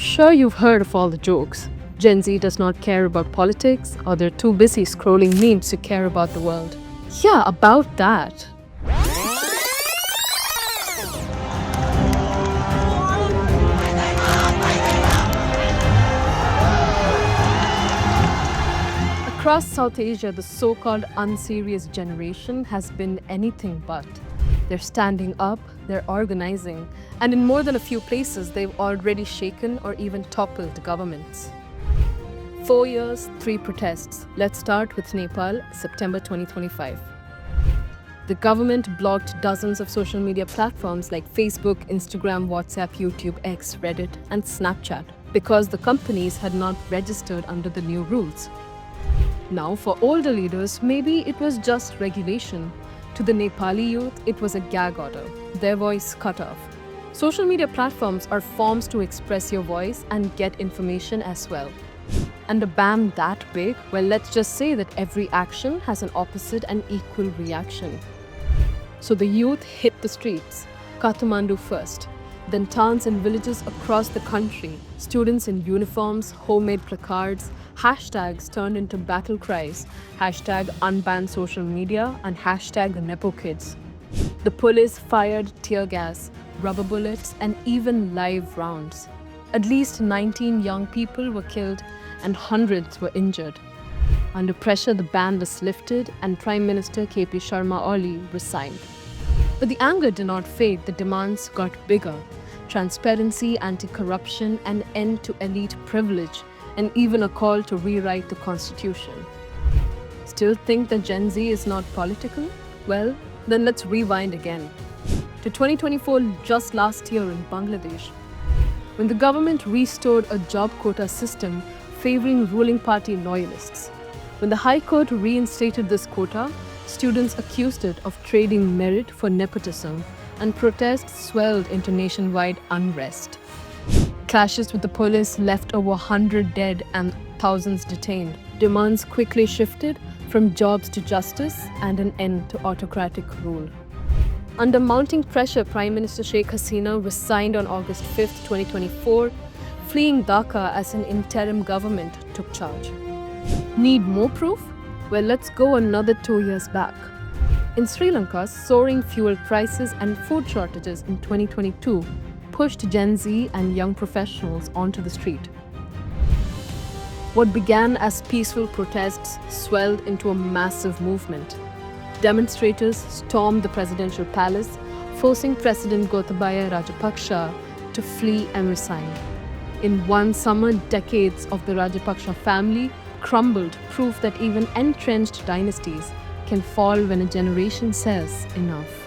sure you've heard of all the jokes. Gen Z does not care about politics, or they're too busy scrolling memes to care about the world. Yeah, about that. Across South Asia, the so-called unserious generation has been anything but. They're standing up, they're organizing, and in more than a few places, they've already shaken or even toppled governments. 4 years, 3 protests. Let's start with Nepal, September 2025. The government blocked dozens of social media platforms like Facebook, Instagram, WhatsApp, YouTube, X, Reddit, and Snapchat because the companies had not registered under the new rules. Now, for older leaders, maybe it was just regulation. To the Nepali youth, it was a gag order, their voice cut off. Social media platforms are forms to express your voice and get information as well. And a ban that big, well, let's just say that every action has an opposite and equal reaction. So the youth hit the streets, Kathmandu first, then towns and villages across the country, students in uniforms, homemade placards, hashtags turned into battle cries, hashtag unban social media and hashtag the Nepo kids. The police fired tear gas, rubber bullets and even live rounds. At least 19 young people were killed and hundreds were injured. Under pressure, the ban was lifted and Prime Minister KP Sharma Oli resigned. But the anger did not fade, the demands got bigger. Transparency, anti-corruption, an end to elite privilege, and even a call to rewrite the constitution. Still think that Gen Z is not political? Well, then let's rewind again. To 2024, just last year in Bangladesh, when the government restored a job quota system favoring ruling party loyalists. When the High Court reinstated this quota, students accused it of trading merit for nepotism, and protests swelled into nationwide unrest. Clashes with the police left over 100 dead and thousands detained. Demands quickly shifted from jobs to justice and an end to autocratic rule. Under mounting pressure, Prime Minister Sheikh Hasina resigned on August 5, 2024, fleeing Dhaka as an interim government took charge. Need more proof? Well, let's go another 2 years back. In Sri Lanka, soaring fuel prices and food shortages in 2022 pushed Gen Z and young professionals onto the street. What began as peaceful protests swelled into a massive movement. Demonstrators stormed the presidential palace, forcing President Gotabaya Rajapaksa to flee and resign. In one summer, decades of the Rajapaksa family crumbled, proof that even entrenched dynasties can fall when a generation says enough.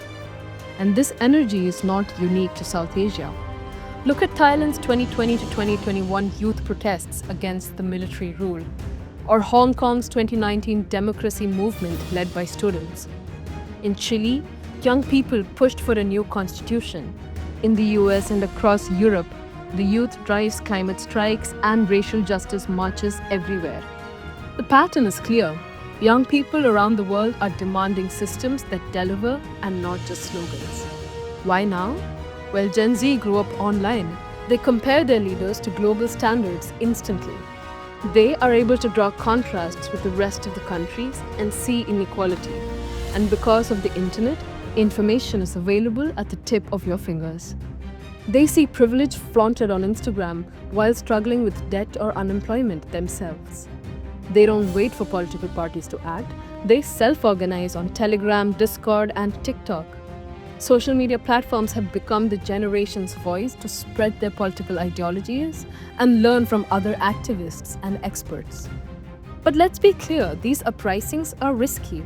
And this energy is not unique to South Asia. Look at Thailand's 2020 to 2021 youth protests against the military rule, or Hong Kong's 2019 democracy movement led by students. In Chile, young people pushed for a new constitution. In the US and across Europe, the youth drives climate strikes and racial justice marches everywhere. The pattern is clear. Young people around the world are demanding systems that deliver and not just slogans. Why now? Well, Gen Z grew up online. They compare their leaders to global standards instantly. They are able to draw contrasts with the rest of the countries and see inequality. And because of the internet, information is available at the tip of your fingers. They see privilege flaunted on Instagram while struggling with debt or unemployment themselves. They don't wait for political parties to act. They self-organize on Telegram, Discord, and TikTok. Social media platforms have become the generation's voice to spread their political ideologies and learn from other activists and experts. But let's be clear, these uprisings are risky.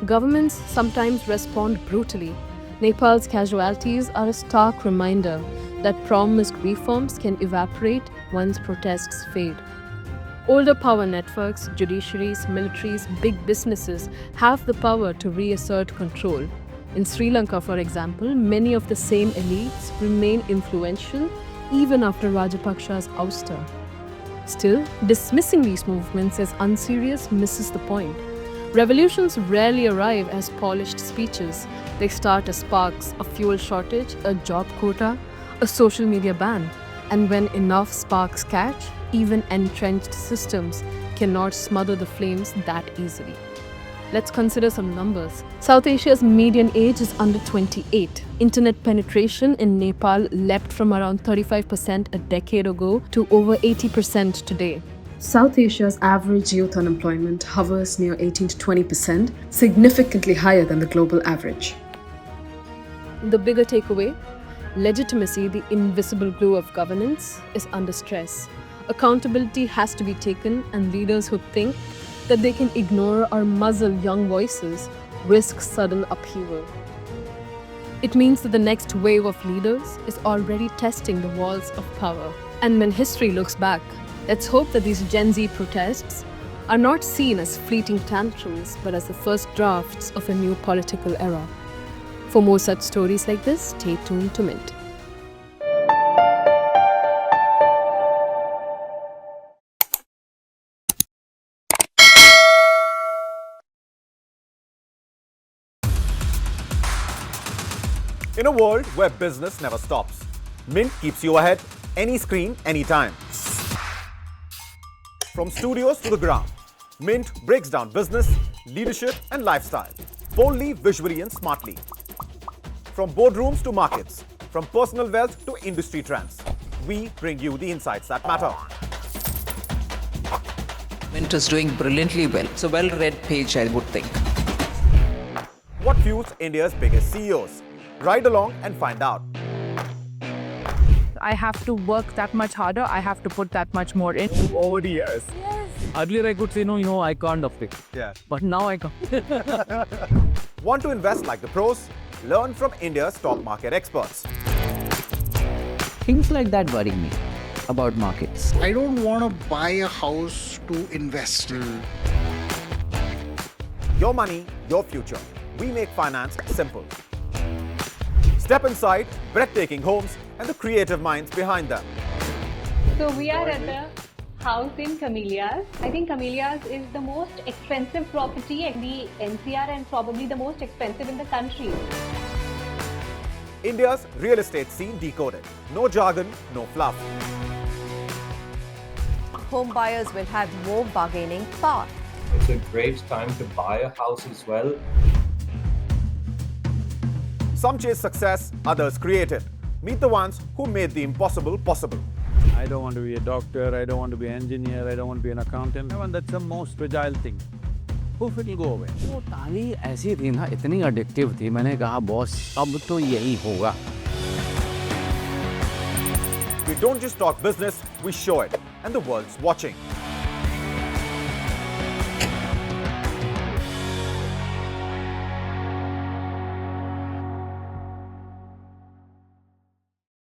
Governments sometimes respond brutally. Nepal's casualties are a stark reminder that promised reforms can evaporate once protests fade. Older power networks, judiciaries, militaries, big businesses have the power to reassert control. In Sri Lanka, for example, many of the same elites remain influential even after Rajapaksa's ouster. Still, dismissing these movements as unserious misses the point. Revolutions rarely arrive as polished speeches. They start as sparks, a fuel shortage, a job quota, a social media ban. And when enough sparks catch, even entrenched systems cannot smother the flames that easily. Let's consider some numbers. South Asia's median age is under 28. Internet penetration in Nepal leapt from around 35% a decade ago to over 80% today. South Asia's average youth unemployment hovers near 18 to 20%, significantly higher than the global average. The bigger takeaway: legitimacy, the invisible glue of governance, is under stress. Accountability has to be taken, and leaders who think that they can ignore or muzzle young voices risk sudden upheaval. It means that the next wave of leaders is already testing the walls of power. And when history looks back, let's hope that these Gen Z protests are not seen as fleeting tantrums, but as the first drafts of a new political era. For more such stories like this, stay tuned to Mint. In a world where business never stops, Mint keeps you ahead, any screen, anytime. From studios to the ground, Mint breaks down business, leadership, and lifestyle, boldly, visually, and smartly. From boardrooms to markets, from personal wealth to industry trends, we bring you the insights that matter. Mint is doing brilliantly well. It's a well-read page, I would think. What fuels India's biggest CEOs? Ride along and find out. I have to work that much harder. I have to put that much more in. Over the years. Yes. Earlier I could say, no, I can't afford it. Yeah. But now I can. Want to invest like the pros? Learn from India's top market experts. Things like that worry me about markets. I don't want to buy a house to invest. Your money, your future. We make finance simple. Step inside breathtaking homes and the creative minds behind them. So we are at the house in Camellias. I think Camellias is the most expensive property in the NCR and probably the most expensive in the country. India's real estate scene decoded. No jargon, no fluff. Home buyers will have more bargaining power. It's a great time to buy a house as well. Some chase success, others create it. Meet the ones who made the impossible possible. I don't want to be a doctor, I don't want to be an engineer, I don't want to be an accountant. And that's the most fragile thing. Poof, it will go away. वो ताली ऐसी थी ना, इतनी addictive थी, मैंने कहा boss अब तो यही होगा. We don't just talk business, we show it. And the world's watching.